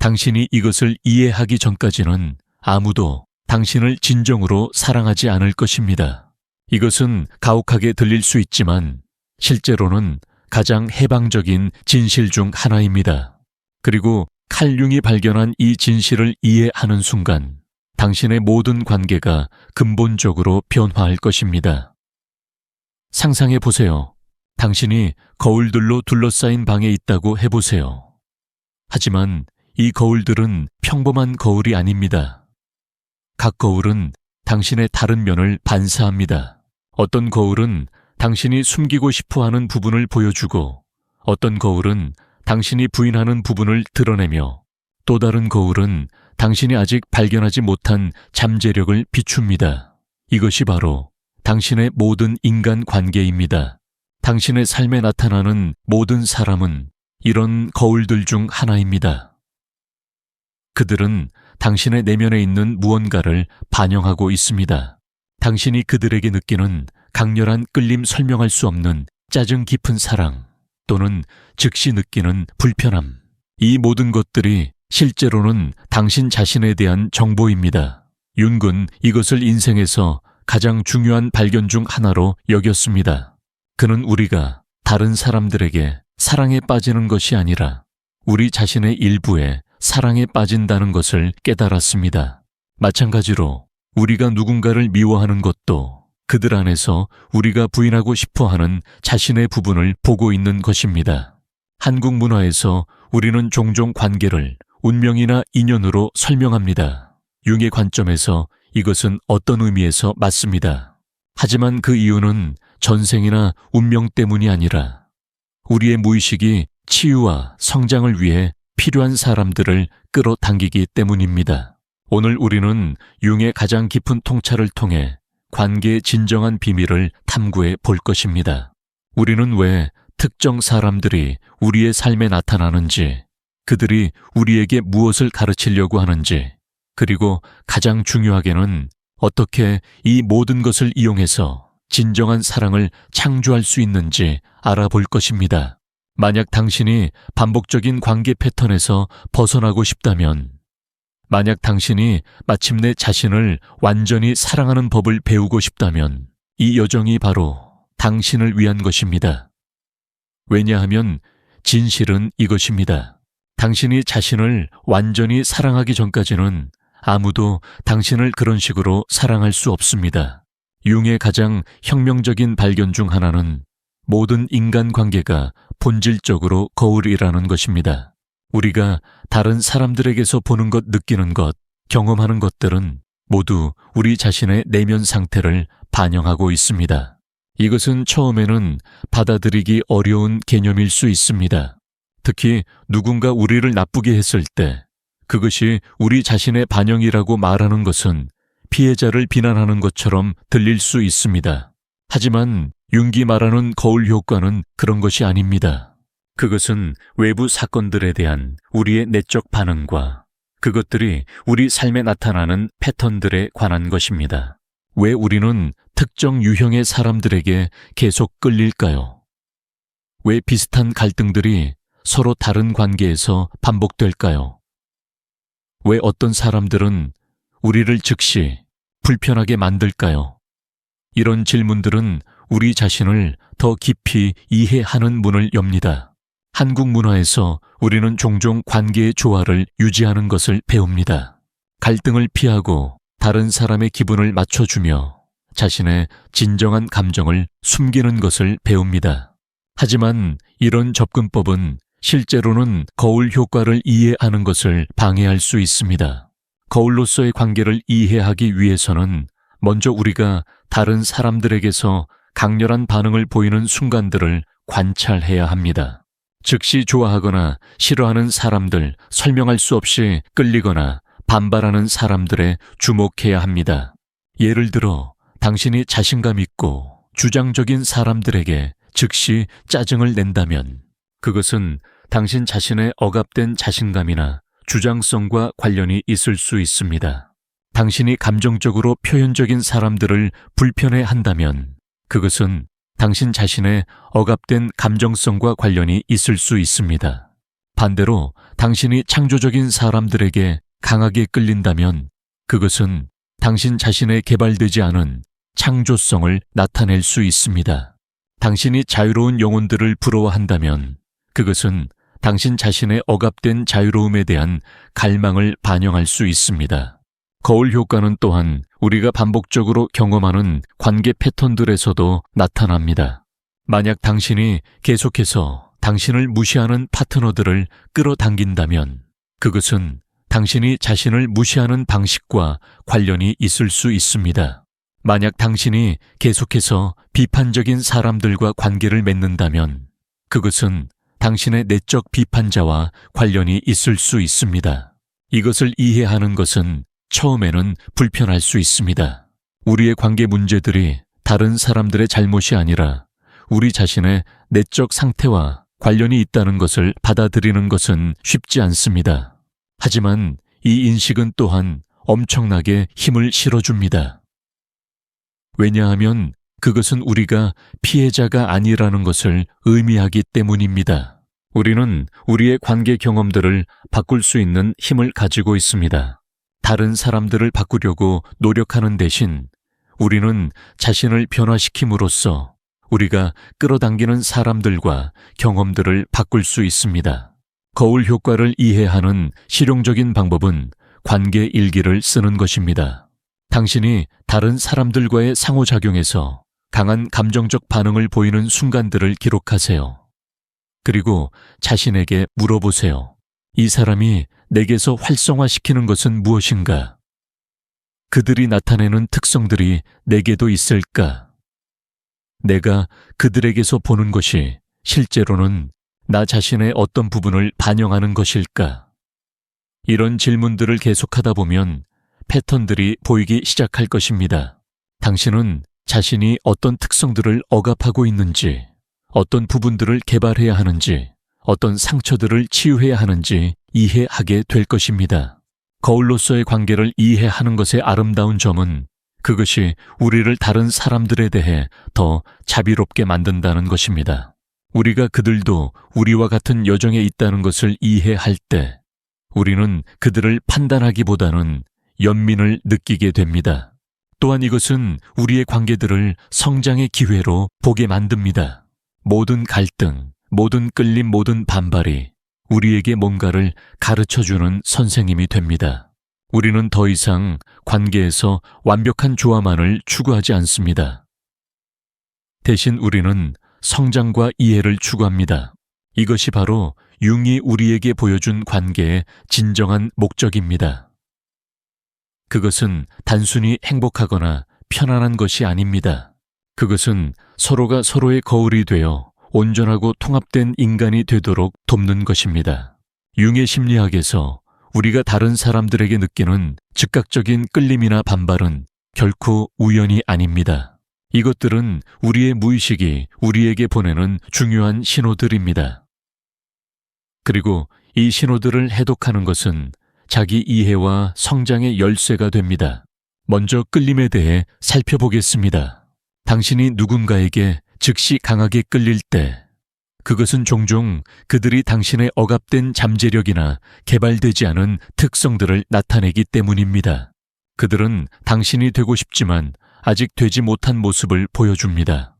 당신이 이것을 이해하기 전까지는 아무도 당신을 진정으로 사랑하지 않을 것입니다. 이것은 가혹하게 들릴 수 있지만 실제로는 가장 해방적인 진실 중 하나입니다. 그리고 칼 융이 발견한 이 진실을 이해하는 순간 당신의 모든 관계가 근본적으로 변화할 것입니다. 상상해 보세요. 당신이 거울들로 둘러싸인 방에 있다고 해보세요. 하지만 이 거울들은 평범한 거울이 아닙니다. 각 거울은 당신의 다른 면을 반사합니다. 어떤 거울은 당신이 숨기고 싶어하는 부분을 보여주고, 어떤 거울은 당신이 부인하는 부분을 드러내며, 또 다른 거울은 당신이 아직 발견하지 못한 잠재력을 비춥니다. 이것이 바로 당신의 모든 인간 관계입니다. 당신의 삶에 나타나는 모든 사람은 이런 거울들 중 하나입니다. 그들은 당신의 내면에 있는 무언가를 반영하고 있습니다. 당신이 그들에게 느끼는 강렬한 끌림, 설명할 수 없는 짜증 깊은 사랑, 또는 즉시 느끼는 불편함, 이 모든 것들이 실제로는 당신 자신에 대한 정보입니다. 융은 이것을 인생에서 가장 중요한 발견 중 하나로 여겼습니다. 그는 우리가 다른 사람들에게 사랑에 빠지는 것이 아니라 우리 자신의 일부에 사랑에 빠진다는 것을 깨달았습니다. 마찬가지로 우리가 누군가를 미워하는 것도 그들 안에서 우리가 부인하고 싶어하는 자신의 부분을 보고 있는 것입니다. 한국 문화에서 우리는 종종 관계를 운명이나 인연으로 설명합니다. 융의 관점에서 이것은 어떤 의미에서 맞습니다. 하지만 그 이유는 전생이나 운명 때문이 아니라 우리의 무의식이 치유와 성장을 위해 필요한 사람들을 끌어당기기 때문입니다. 오늘 우리는 융의 가장 깊은 통찰을 통해 관계의 진정한 비밀을 탐구해 볼 것입니다. 우리는 왜 특정 사람들이 우리의 삶에 나타나는지, 그들이 우리에게 무엇을 가르치려고 하는지, 그리고 가장 중요하게는 어떻게 이 모든 것을 이용해서 진정한 사랑을 창조할 수 있는지 알아볼 것입니다. 만약 당신이 반복적인 관계 패턴에서 벗어나고 싶다면, 만약 당신이 마침내 자신을 완전히 사랑하는 법을 배우고 싶다면 이 여정이 바로 당신을 위한 것입니다. 왜냐하면 진실은 이것입니다. 당신이 자신을 완전히 사랑하기 전까지는 아무도 당신을 그런 식으로 사랑할 수 없습니다. 융의 가장 혁명적인 발견 중 하나는 모든 인간관계가 본질적으로 거울이라는 것입니다. 우리가 다른 사람들에게서 보는 것, 느끼는 것, 경험하는 것들은 모두 우리 자신의 내면 상태를 반영하고 있습니다. 이것은 처음에는 받아들이기 어려운 개념일 수 있습니다. 특히 누군가 우리를 나쁘게 했을 때 그것이 우리 자신의 반영이라고 말하는 것은 피해자를 비난하는 것처럼 들릴 수 있습니다. 하지만 융이 말하는 거울 효과는 그런 것이 아닙니다. 그것은 외부 사건들에 대한 우리의 내적 반응과 그것들이 우리 삶에 나타나는 패턴들에 관한 것입니다. 왜 우리는 특정 유형의 사람들에게 계속 끌릴까요? 왜 비슷한 갈등들이 서로 다른 관계에서 반복될까요? 왜 어떤 사람들은 우리를 즉시 불편하게 만들까요? 이런 질문들은 우리 자신을 더 깊이 이해하는 문을 엽니다. 한국 문화에서 우리는 종종 관계의 조화를 유지하는 것을 배웁니다. 갈등을 피하고 다른 사람의 기분을 맞춰주며 자신의 진정한 감정을 숨기는 것을 배웁니다. 하지만 이런 접근법은 실제로는 거울 효과를 이해하는 것을 방해할 수 있습니다. 거울로서의 관계를 이해하기 위해서는 먼저 우리가 다른 사람들에게서 강렬한 반응을 보이는 순간들을 관찰해야 합니다. 즉시 좋아하거나 싫어하는 사람들, 설명할 수 없이 끌리거나 반발하는 사람들에 주목해야 합니다. 예를 들어 당신이 자신감 있고 주장적인 사람들에게 즉시 짜증을 낸다면 그것은 당신 자신의 억압된 자신감이나 주장성과 관련이 있을 수 있습니다. 당신이 감정적으로 표현적인 사람들을 불편해 한다면 그것은 당신 자신의 억압된 감정성과 관련이 있을 수 있습니다. 반대로 당신이 창조적인 사람들에게 강하게 끌린다면 그것은 당신 자신의 개발되지 않은 창조성을 나타낼 수 있습니다. 당신이 자유로운 영혼들을 부러워한다면 그것은 당신 자신의 억압된 자유로움에 대한 갈망을 반영할 수 있습니다. 거울 효과는 또한 우리가 반복적으로 경험하는 관계 패턴들에서도 나타납니다. 만약 당신이 계속해서 당신을 무시하는 파트너들을 끌어당긴다면 그것은 당신이 자신을 무시하는 방식과 관련이 있을 수 있습니다. 만약 당신이 계속해서 비판적인 사람들과 관계를 맺는다면 그것은 당신의 내적 비판자와 관련이 있을 수 있습니다. 이것을 이해하는 것은 처음에는 불편할 수 있습니다. 우리의 관계 문제들이 다른 사람들의 잘못이 아니라 우리 자신의 내적 상태와 관련이 있다는 것을 받아들이는 것은 쉽지 않습니다. 하지만 이 인식은 또한 엄청나게 힘을 실어줍니다. 왜냐하면 그것은 우리가 피해자가 아니라는 것을 의미하기 때문입니다. 우리는 우리의 관계 경험들을 바꿀 수 있는 힘을 가지고 있습니다. 다른 사람들을 바꾸려고 노력하는 대신 우리는 자신을 변화시킴으로써 우리가 끌어당기는 사람들과 경험들을 바꿀 수 있습니다. 거울 효과를 이해하는 실용적인 방법은 관계 일기를 쓰는 것입니다. 당신이 다른 사람들과의 상호작용에서 강한 감정적 반응을 보이는 순간들을 기록하세요. 그리고 자신에게 물어보세요. 이 사람이 내게서 활성화시키는 것은 무엇인가? 그들이 나타내는 특성들이 내게도 있을까? 내가 그들에게서 보는 것이 실제로는 나 자신의 어떤 부분을 반영하는 것일까? 이런 질문들을 계속하다 보면 패턴들이 보이기 시작할 것입니다. 당신은 자신이 어떤 특성들을 억압하고 있는지, 어떤 부분들을 개발해야 하는지, 어떤 상처들을 치유해야 하는지 이해하게 될 것입니다. 거울로서의 관계를 이해하는 것의 아름다운 점은 그것이 우리를 다른 사람들에 대해 더 자비롭게 만든다는 것입니다. 우리가 그들도 우리와 같은 여정에 있다는 것을 이해할 때 우리는 그들을 판단하기보다는 연민을 느끼게 됩니다. 또한 이것은 우리의 관계들을 성장의 기회로 보게 만듭니다. 모든 갈등, 모든 끌림, 모든 반발이 우리에게 뭔가를 가르쳐주는 선생님이 됩니다. 우리는 더 이상 관계에서 완벽한 조화만을 추구하지 않습니다. 대신 우리는 성장과 이해를 추구합니다. 이것이 바로 융이 우리에게 보여준 관계의 진정한 목적입니다. 그것은 단순히 행복하거나 편안한 것이 아닙니다. 그것은 서로가 서로의 거울이 되어 온전하고 통합된 인간이 되도록 돕는 것입니다. 융의 심리학에서 우리가 다른 사람들에게 느끼는 즉각적인 끌림이나 반발은 결코 우연이 아닙니다. 이것들은 우리의 무의식이 우리에게 보내는 중요한 신호들입니다. 그리고 이 신호들을 해독하는 것은 자기 이해와 성장의 열쇠가 됩니다. 먼저 끌림에 대해 살펴보겠습니다. 당신이 누군가에게 즉시 강하게 끌릴 때 그것은 종종 그들이 당신의 억압된 잠재력이나 개발되지 않은 특성들을 나타내기 때문입니다. 그들은 당신이 되고 싶지만 아직 되지 못한 모습을 보여줍니다.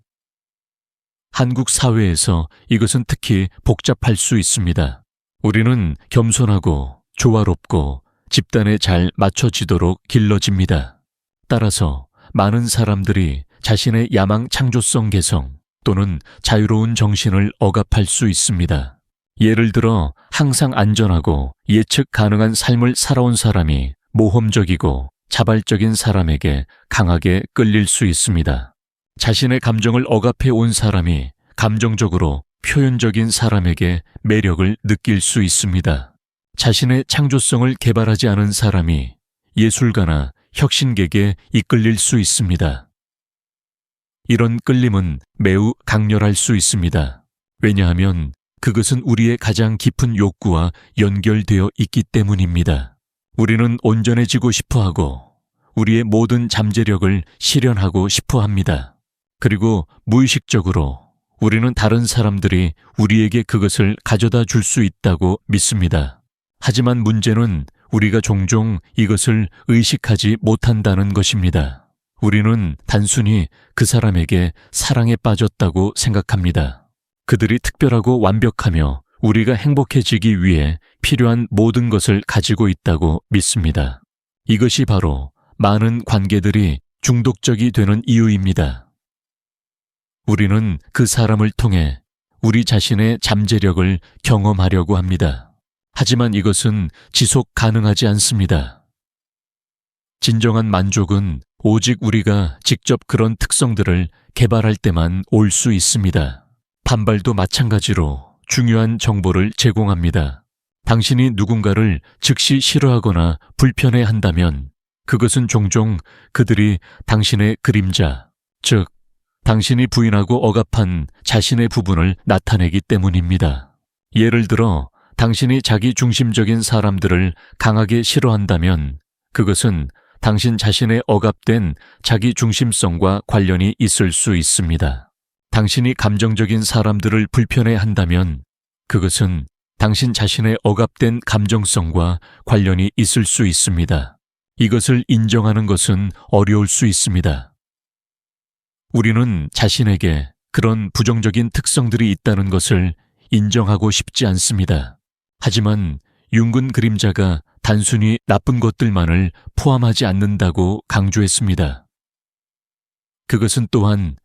한국 사회에서 이것은 특히 복잡할 수 있습니다. 우리는 겸손하고 조화롭고 집단에 잘 맞춰지도록 길러집니다. 따라서 많은 사람들이 자신의 야망 창조성 개성 또는 자유로운 정신을 억압할 수 있습니다. 예를 들어 항상 안전하고 예측 가능한 삶을 살아온 사람이 모험적이고 자발적인 사람에게 강하게 끌릴 수 있습니다. 자신의 감정을 억압해 온 사람이 감정적으로 표현적인 사람에게 매력을 느낄 수 있습니다. 자신의 창조성을 개발하지 않은 사람이 예술가나 혁신객에 이끌릴 수 있습니다. 이런 끌림은 매우 강렬할 수 있습니다. 왜냐하면 그것은 우리의 가장 깊은 욕구와 연결되어 있기 때문입니다. 우리는 온전해지고 싶어하고 우리의 모든 잠재력을 실현하고 싶어합니다. 그리고 무의식적으로 우리는 다른 사람들이 우리에게 그것을 가져다 줄 수 있다고 믿습니다. 하지만 문제는 우리가 종종 이것을 의식하지 못한다는 것입니다. 우리는 단순히 그 사람에게 사랑에 빠졌다고 생각합니다. 그들이 특별하고 완벽하며 우리가 행복해지기 위해 필요한 모든 것을 가지고 있다고 믿습니다. 이것이 바로 많은 관계들이 중독적이 되는 이유입니다. 우리는 그 사람을 통해 우리 자신의 잠재력을 경험하려고 합니다. 하지만 이것은 지속 가능하지 않습니다. 진정한 만족은 오직 우리가 직접 그런 특성들을 개발할 때만 올 수 있습니다. 반발도 마찬가지로 중요한 정보를 제공합니다. 당신이 누군가를 즉시 싫어하거나 불편해한다면 그것은 종종 그들이 당신의 그림자, 즉 당신이 부인하고 억압한 자신의 부분을 나타내기 때문입니다. 예를 들어 당신이 자기 중심적인 사람들을 강하게 싫어한다면 그것은 당신 자신의 억압된 자기 중심성과 관련이 있을 수 있습니다. 당신이 감정적인 사람들을 불편해한다면 그것은 당신 자신의 억압된 감정성과 관련이 있을 수 있습니다. 이것을 인정하는 것은 어려울 수 있습니다. 우리는 자신에게 그런 부정적인 특성들이 있다는 것을 인정하고 싶지 않습니다. 하지만 융근 그림자가 단순히 나쁜 것들만을 포함하지 않는다고 강조했습니다. 그것은 또한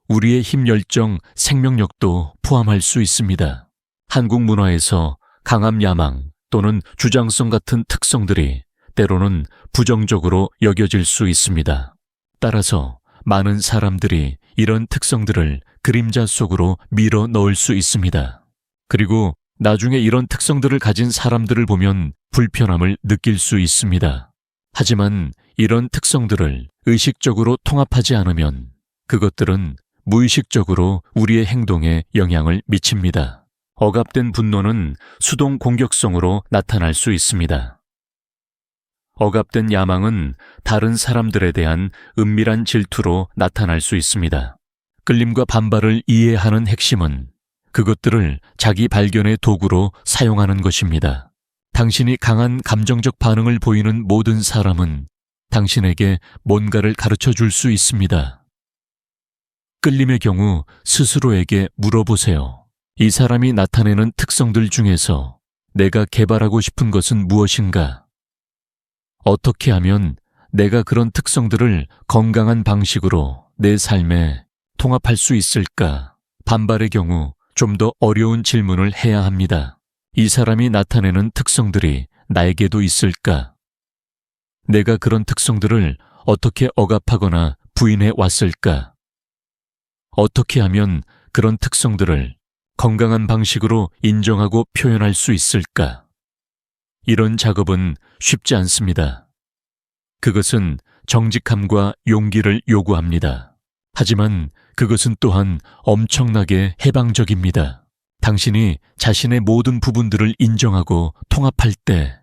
우리의 힘, 열정, 생명력도 포함할 수 있습니다. 한국 문화에서 강함, 야망 또는 주장성 같은 특성들이 때로는 부정적으로 여겨질 수 있습니다. 따라서 많은 사람들이 이런 특성들을 그림자 속으로 밀어 넣을 수 있습니다. 그리고 나중에 이런 특성들을 가진 사람들을 보면 불편함을 느낄 수 있습니다. 하지만 이런 특성들을 의식적으로 통합하지 않으면 그것들은 무의식적으로 우리의 행동에 영향을 미칩니다. 억압된 분노는 수동 공격성으로 나타날 수 있습니다. 억압된 야망은 다른 사람들에 대한 은밀한 질투로 나타날 수 있습니다. 끌림과 반발을 이해하는 핵심은 그것들을 자기 발견의 도구로 사용하는 것입니다. 당신이 강한 감정적 반응을 보이는 모든 사람은 당신에게 뭔가를 가르쳐 줄 수 있습니다. 끌림의 경우 스스로에게 물어보세요. 이 사람이 나타내는 특성들 중에서 내가 개발하고 싶은 것은 무엇인가? 어떻게 하면 내가 그런 특성들을 건강한 방식으로 내 삶에 통합할 수 있을까? 반발의 경우 좀 더 어려운 질문을 해야 합니다. 이 사람이 나타내는 특성들이 나에게도 있을까? 내가 그런 특성들을 어떻게 억압하거나 부인해 왔을까? 어떻게 하면 그런 특성들을 건강한 방식으로 인정하고 표현할 수 있을까? 이런 작업은 쉽지 않습니다. 그것은 정직함과 용기를 요구합니다. 하지만 그것은 또한 엄청나게 해방적입니다. 당신이 자신의 모든 부분들을 인정하고 통합할 때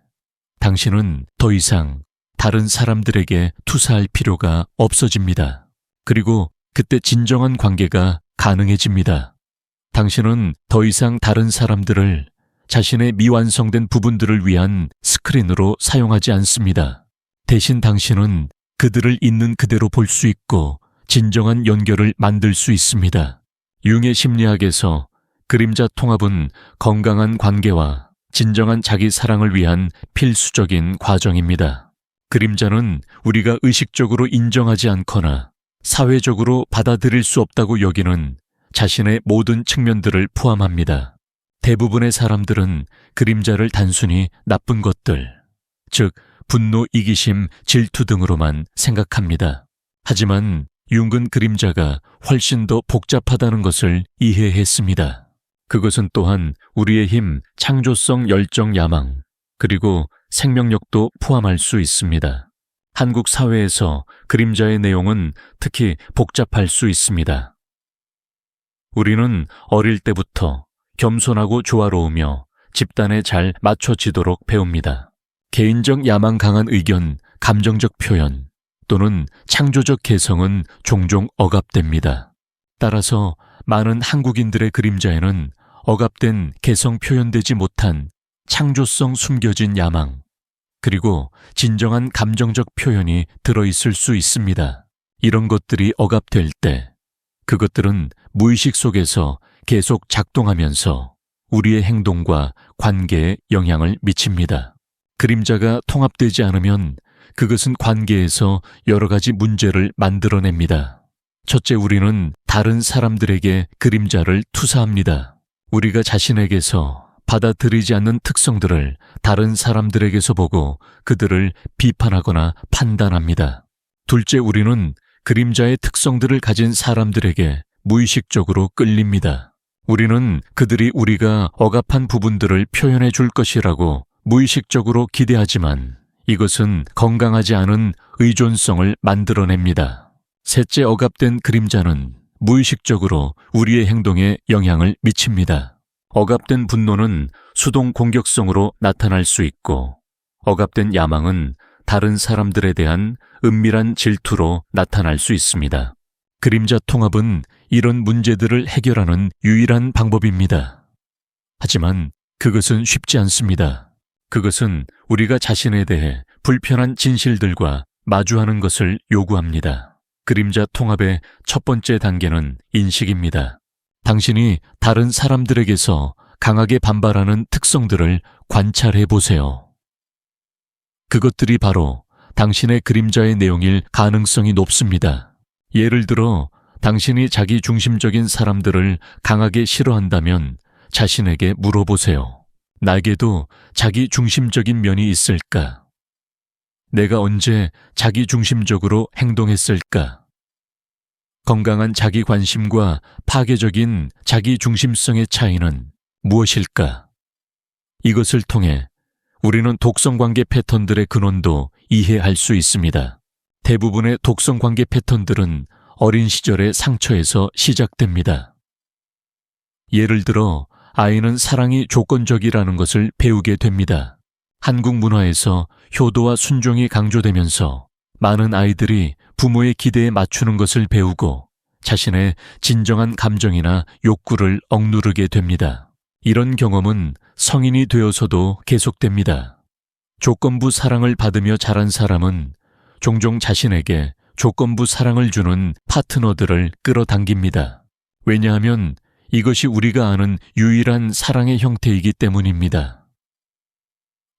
당신은 더 이상 다른 사람들에게 투사할 필요가 없어집니다. 그리고 그때 진정한 관계가 가능해집니다. 당신은 더 이상 다른 사람들을 자신의 미완성된 부분들을 위한 스크린으로 사용하지 않습니다. 대신 당신은 그들을 있는 그대로 볼 수 있고 진정한 연결을 만들 수 있습니다. 융의 심리학에서 그림자 통합은 건강한 관계와 진정한 자기 사랑을 위한 필수적인 과정입니다. 그림자는 우리가 의식적으로 인정하지 않거나 사회적으로 받아들일 수 없다고 여기는 자신의 모든 측면들을 포함합니다. 대부분의 사람들은 그림자를 단순히 나쁜 것들, 즉 분노, 이기심, 질투 등으로만 생각합니다. 하지만 융은 그림자가 훨씬 더 복잡하다는 것을 이해했습니다. 그것은 또한 우리의 힘, 창조성, 열정, 야망, 그리고 생명력도 포함할 수 있습니다. 한국 사회에서 그림자의 내용은 특히 복잡할 수 있습니다. 우리는 어릴 때부터 겸손하고 조화로우며 집단에 잘 맞춰지도록 배웁니다. 개인적 야망 강한 의견, 감정적 표현 또는 창조적 개성은 종종 억압됩니다. 따라서 많은 한국인들의 그림자에는 억압된 개성 표현되지 못한 창조성 숨겨진 야망, 그리고 진정한 감정적 표현이 들어있을 수 있습니다. 이런 것들이 억압될 때 그것들은 무의식 속에서 계속 작동하면서 우리의 행동과 관계에 영향을 미칩니다. 그림자가 통합되지 않으면 그것은 관계에서 여러 가지 문제를 만들어냅니다. 첫째, 우리는 다른 사람들에게 그림자를 투사합니다. 우리가 자신에게서 받아들이지 않는 특성들을 다른 사람들에게서 보고 그들을 비판하거나 판단합니다. 둘째, 우리는 그림자의 특성들을 가진 사람들에게 무의식적으로 끌립니다. 우리는 그들이 우리가 억압한 부분들을 표현해 줄 것이라고 무의식적으로 기대하지만 이것은 건강하지 않은 의존성을 만들어냅니다. 셋째, 억압된 그림자는 무의식적으로 우리의 행동에 영향을 미칩니다. 억압된 분노는 수동 공격성으로 나타날 수 있고, 억압된 야망은 다른 사람들에 대한 은밀한 질투로 나타날 수 있습니다. 그림자 통합은 이런 문제들을 해결하는 유일한 방법입니다. 하지만 그것은 쉽지 않습니다. 그것은 우리가 자신에 대해 불편한 진실들과 마주하는 것을 요구합니다. 그림자 통합의 첫 번째 단계는 인식입니다. 당신이 다른 사람들에게서 강하게 반발하는 특성들을 관찰해 보세요. 그것들이 바로 당신의 그림자의 내용일 가능성이 높습니다. 예를 들어, 당신이 자기 중심적인 사람들을 강하게 싫어한다면 자신에게 물어보세요. 나에게도 자기 중심적인 면이 있을까? 내가 언제 자기 중심적으로 행동했을까? 건강한 자기 관심과 파괴적인 자기 중심성의 차이는 무엇일까? 이것을 통해 우리는 독성관계 패턴들의 근원도 이해할 수 있습니다. 대부분의 독성관계 패턴들은 어린 시절의 상처에서 시작됩니다. 예를 들어, 아이는 사랑이 조건적이라는 것을 배우게 됩니다. 한국 문화에서 효도와 순종이 강조되면서 많은 아이들이 부모의 기대에 맞추는 것을 배우고 자신의 진정한 감정이나 욕구를 억누르게 됩니다. 이런 경험은 성인이 되어서도 계속됩니다. 조건부 사랑을 받으며 자란 사람은 종종 자신에게 조건부 사랑을 주는 파트너들을 끌어당깁니다. 왜냐하면 이것이 우리가 아는 유일한 사랑의 형태이기 때문입니다.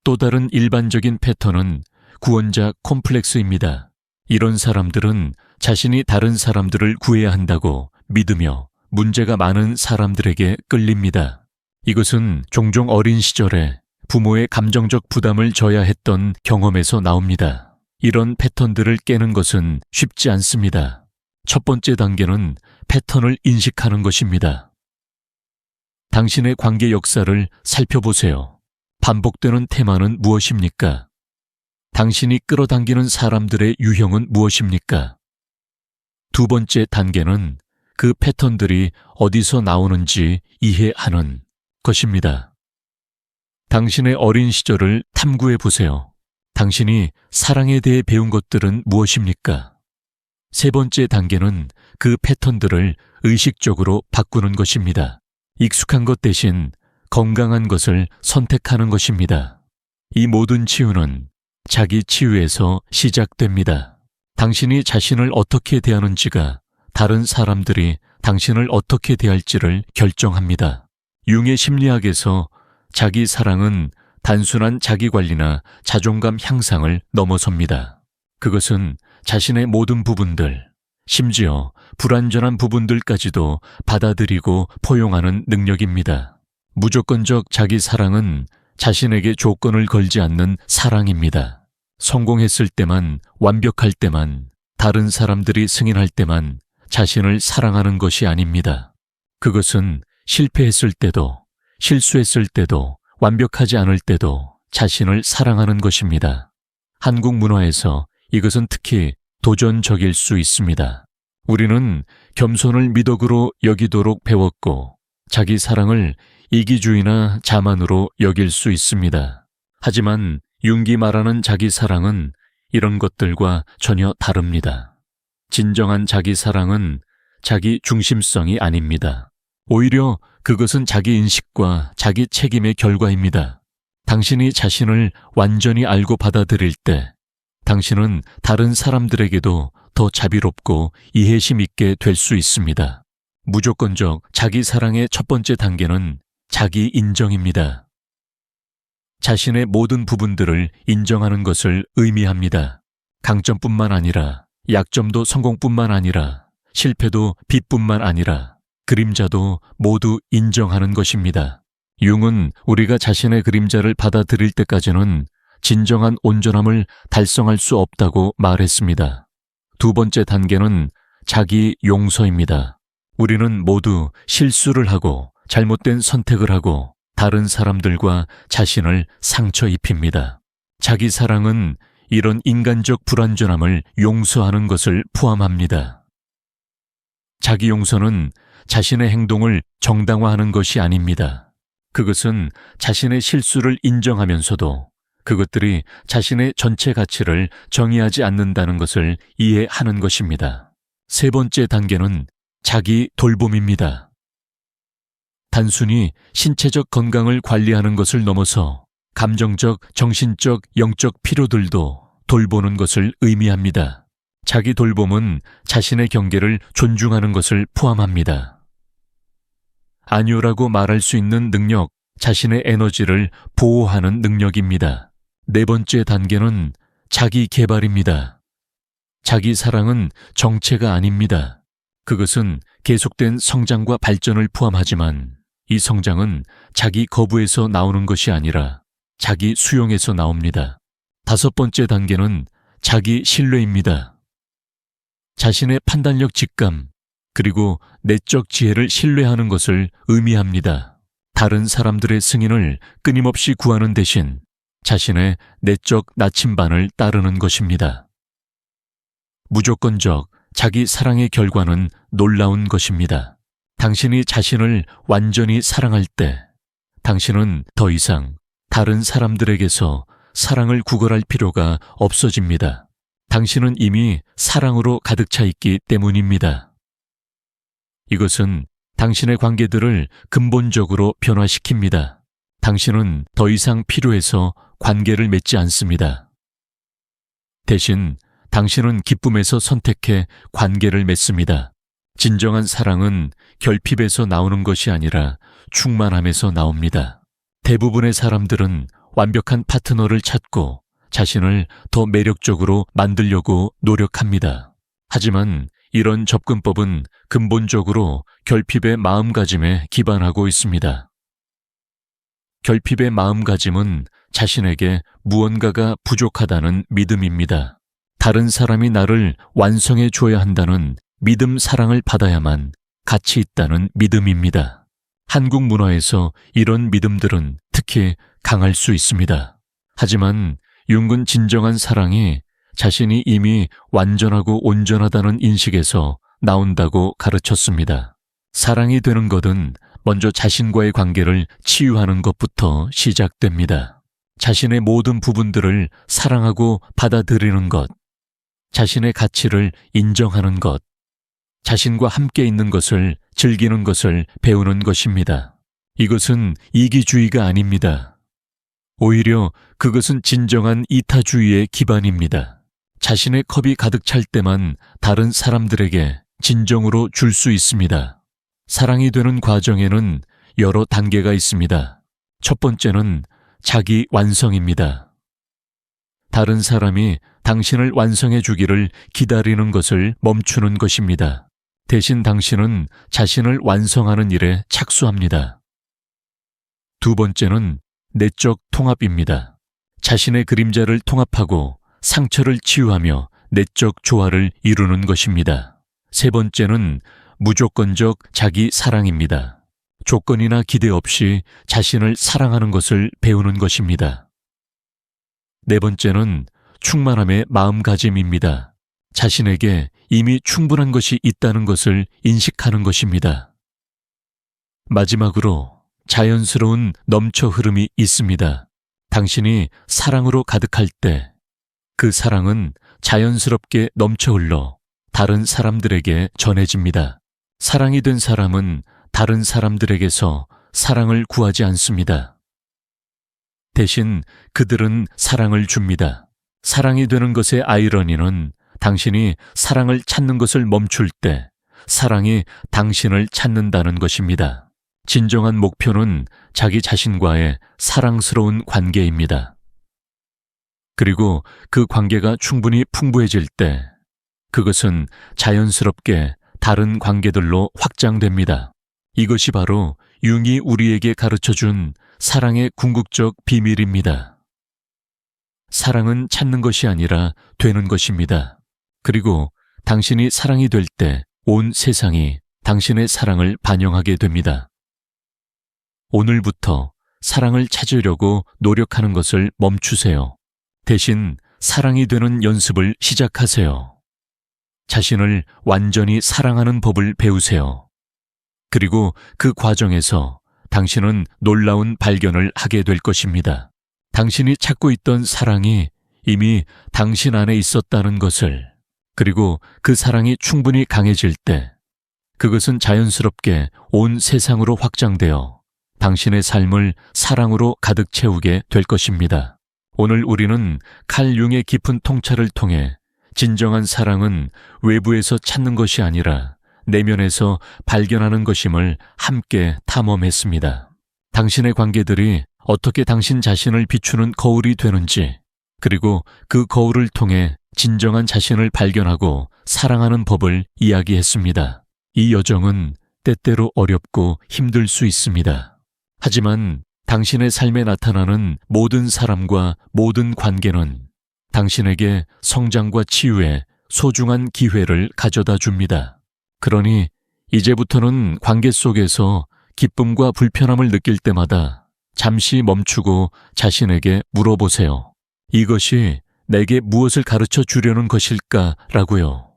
또 다른 일반적인 패턴은 구원자 콤플렉스입니다. 이런 사람들은 자신이 다른 사람들을 구해야 한다고 믿으며 문제가 많은 사람들에게 끌립니다. 이것은 종종 어린 시절에 부모의 감정적 부담을 져야 했던 경험에서 나옵니다. 이런 패턴들을 깨는 것은 쉽지 않습니다. 첫 번째 단계는 패턴을 인식하는 것입니다. 당신의 관계 역사를 살펴보세요. 반복되는 테마는 무엇입니까? 당신이 끌어당기는 사람들의 유형은 무엇입니까? 두 번째 단계는 그 패턴들이 어디서 나오는지 이해하는 것입니다. 당신의 어린 시절을 탐구해 보세요. 당신이 사랑에 대해 배운 것들은 무엇입니까? 세 번째 단계는 그 패턴들을 의식적으로 바꾸는 것입니다. 익숙한 것 대신 건강한 것을 선택하는 것입니다. 이 모든 치유는 자기 치유에서 시작됩니다. 당신이 자신을 어떻게 대하는지가 다른 사람들이 당신을 어떻게 대할지를 결정합니다. 융의 심리학에서 자기 사랑은 단순한 자기 관리나 자존감 향상을 넘어섭니다. 그것은 자신의 모든 부분들, 심지어 불완전한 부분들까지도 받아들이고 포용하는 능력입니다. 무조건적 자기 사랑은 자신에게 조건을 걸지 않는 사랑입니다. 성공했을 때만, 완벽할 때만, 다른 사람들이 승인할 때만 자신을 사랑하는 것이 아닙니다. 그것은 실패했을 때도, 실수했을 때도, 완벽하지 않을 때도 자신을 사랑하는 것입니다. 한국 문화에서 이것은 특히 도전적일 수 있습니다. 우리는 겸손을 미덕으로 여기도록 배웠고 자기 사랑을 이기주의나 자만으로 여길 수 있습니다. 하지만 융기 말하는 자기 사랑은 이런 것들과 전혀 다릅니다. 진정한 자기 사랑은 자기 중심성이 아닙니다. 오히려 그것은 자기 인식과 자기 책임의 결과입니다. 당신이 자신을 완전히 알고 받아들일 때 당신은 다른 사람들에게도 더 자비롭고 이해심 있게 될 수 있습니다. 무조건적 자기 사랑의 첫 번째 단계는 자기 인정입니다. 자신의 모든 부분들을 인정하는 것을 의미합니다. 강점뿐만 아니라 약점도 성공뿐만 아니라 실패도 빛뿐만 아니라 그림자도 모두 인정하는 것입니다. 융은 우리가 자신의 그림자를 받아들일 때까지는 진정한 온전함을 달성할 수 없다고 말했습니다. 두 번째 단계는 자기 용서입니다. 우리는 모두 실수를 하고 잘못된 선택을 하고 다른 사람들과 자신을 상처 입힙니다. 자기 사랑은 이런 인간적 불완전함을 용서하는 것을 포함합니다. 자기 용서는 자신의 행동을 정당화하는 것이 아닙니다. 그것은 자신의 실수를 인정하면서도 그것들이 자신의 전체 가치를 정의하지 않는다는 것을 이해하는 것입니다. 세 번째 단계는 자기 돌봄입니다. 단순히 신체적 건강을 관리하는 것을 넘어서 감정적, 정신적, 영적 필요들도 돌보는 것을 의미합니다. 자기 돌봄은 자신의 경계를 존중하는 것을 포함합니다. 아니오라고 말할 수 있는 능력, 자신의 에너지를 보호하는 능력입니다. 네 번째 단계는 자기 개발입니다. 자기 사랑은 정체가 아닙니다. 그것은 계속된 성장과 발전을 포함하지만 이 성장은 자기 거부에서 나오는 것이 아니라 자기 수용에서 나옵니다. 다섯 번째 단계는 자기 신뢰입니다. 자신의 판단력 직감, 그리고 내적 지혜를 신뢰하는 것을 의미합니다. 다른 사람들의 승인을 끊임없이 구하는 대신 자신의 내적 나침반을 따르는 것입니다. 무조건적 자기 사랑의 결과는 놀라운 것입니다. 당신이 자신을 완전히 사랑할 때 당신은 더 이상 다른 사람들에게서 사랑을 구걸할 필요가 없어집니다. 당신은 이미 사랑으로 가득 차 있기 때문입니다. 이것은 당신의 관계들을 근본적으로 변화시킵니다. 당신은 더 이상 필요해서 관계를 맺지 않습니다. 대신 당신은 기쁨에서 선택해 관계를 맺습니다. 진정한 사랑은 결핍에서 나오는 것이 아니라 충만함에서 나옵니다. 대부분의 사람들은 완벽한 파트너를 찾고 자신을 더 매력적으로 만들려고 노력합니다. 하지만 이런 접근법은 근본적으로 결핍의 마음가짐에 기반하고 있습니다. 결핍의 마음가짐은 자신에게 무언가가 부족하다는 믿음입니다. 다른 사람이 나를 완성해 줘야 한다는 믿음 사랑을 받아야만 가치 있다는 믿음입니다. 한국 문화에서 이런 믿음들은 특히 강할 수 있습니다. 하지만 융은 진정한 사랑이 자신이 이미 완전하고 온전하다는 인식에서 나온다고 가르쳤습니다. 사랑이 되는 것은 먼저 자신과의 관계를 치유하는 것부터 시작됩니다. 자신의 모든 부분들을 사랑하고 받아들이는 것, 자신의 가치를 인정하는 것, 자신과 함께 있는 것을 즐기는 것을 배우는 것입니다. 이것은 이기주의가 아닙니다. 오히려 그것은 진정한 이타주의의 기반입니다. 자신의 컵이 가득 찰 때만 다른 사람들에게 진정으로 줄 수 있습니다. 사랑이 되는 과정에는 여러 단계가 있습니다. 첫 번째는 자기 완성입니다. 다른 사람이 당신을 완성해 주기를 기다리는 것을 멈추는 것입니다. 대신 당신은 자신을 완성하는 일에 착수합니다. 두 번째는 내적 통합입니다. 자신의 그림자를 통합하고 상처를 치유하며 내적 조화를 이루는 것입니다. 세 번째는 무조건적 자기 사랑입니다. 조건이나 기대 없이 자신을 사랑하는 것을 배우는 것입니다. 네 번째는 충만함의 마음가짐입니다. 자신에게 이미 충분한 것이 있다는 것을 인식하는 것입니다. 마지막으로 자연스러운 넘쳐 흐름이 있습니다. 당신이 사랑으로 가득할 때 그 사랑은 자연스럽게 넘쳐 흘러 다른 사람들에게 전해집니다. 사랑이 된 사람은 다른 사람들에게서 사랑을 구하지 않습니다. 대신 그들은 사랑을 줍니다. 사랑이 되는 것의 아이러니는 당신이 사랑을 찾는 것을 멈출 때 사랑이 당신을 찾는다는 것입니다. 진정한 목표는 자기 자신과의 사랑스러운 관계입니다. 그리고 그 관계가 충분히 풍부해질 때 그것은 자연스럽게 다른 관계들로 확장됩니다. 이것이 바로 융이 우리에게 가르쳐준 사랑의 궁극적 비밀입니다. 사랑은 찾는 것이 아니라 되는 것입니다. 그리고 당신이 사랑이 될 때 온 세상이 당신의 사랑을 반영하게 됩니다. 오늘부터 사랑을 찾으려고 노력하는 것을 멈추세요. 대신 사랑이 되는 연습을 시작하세요. 자신을 완전히 사랑하는 법을 배우세요. 그리고 그 과정에서 당신은 놀라운 발견을 하게 될 것입니다. 당신이 찾고 있던 사랑이 이미 당신 안에 있었다는 것을, 그리고 그 사랑이 충분히 강해질 때 그것은 자연스럽게 온 세상으로 확장되어 당신의 삶을 사랑으로 가득 채우게 될 것입니다. 오늘 우리는 칼 융의 깊은 통찰을 통해 진정한 사랑은 외부에서 찾는 것이 아니라 내면에서 발견하는 것임을 함께 탐험했습니다. 당신의 관계들이 어떻게 당신 자신을 비추는 거울이 되는지, 그리고 그 거울을 통해 진정한 자신을 발견하고 사랑하는 법을 이야기했습니다. 이 여정은 때때로 어렵고 힘들 수 있습니다. 하지만 당신의 삶에 나타나는 모든 사람과 모든 관계는 당신에게 성장과 치유의 소중한 기회를 가져다 줍니다. 그러니 이제부터는 관계 속에서 기쁨과 불편함을 느낄 때마다 잠시 멈추고 자신에게 물어보세요. 이것이 내게 무엇을 가르쳐 주려는 것일까라고요.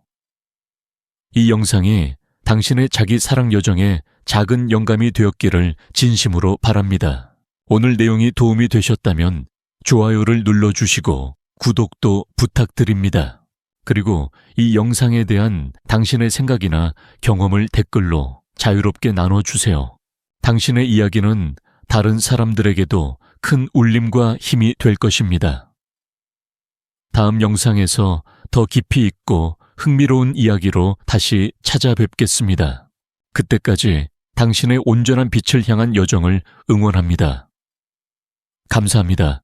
이 영상이 당신의 자기 사랑 여정에 작은 영감이 되었기를 진심으로 바랍니다. 오늘 내용이 도움이 되셨다면 좋아요를 눌러주시고 구독도 부탁드립니다. 그리고 이 영상에 대한 당신의 생각이나 경험을 댓글로 자유롭게 나눠주세요. 당신의 이야기는 다른 사람들에게도 큰 울림과 힘이 될 것입니다. 다음 영상에서 더 깊이 있고 흥미로운 이야기로 다시 찾아뵙겠습니다. 그때까지 당신의 온전한 빛을 향한 여정을 응원합니다. 감사합니다.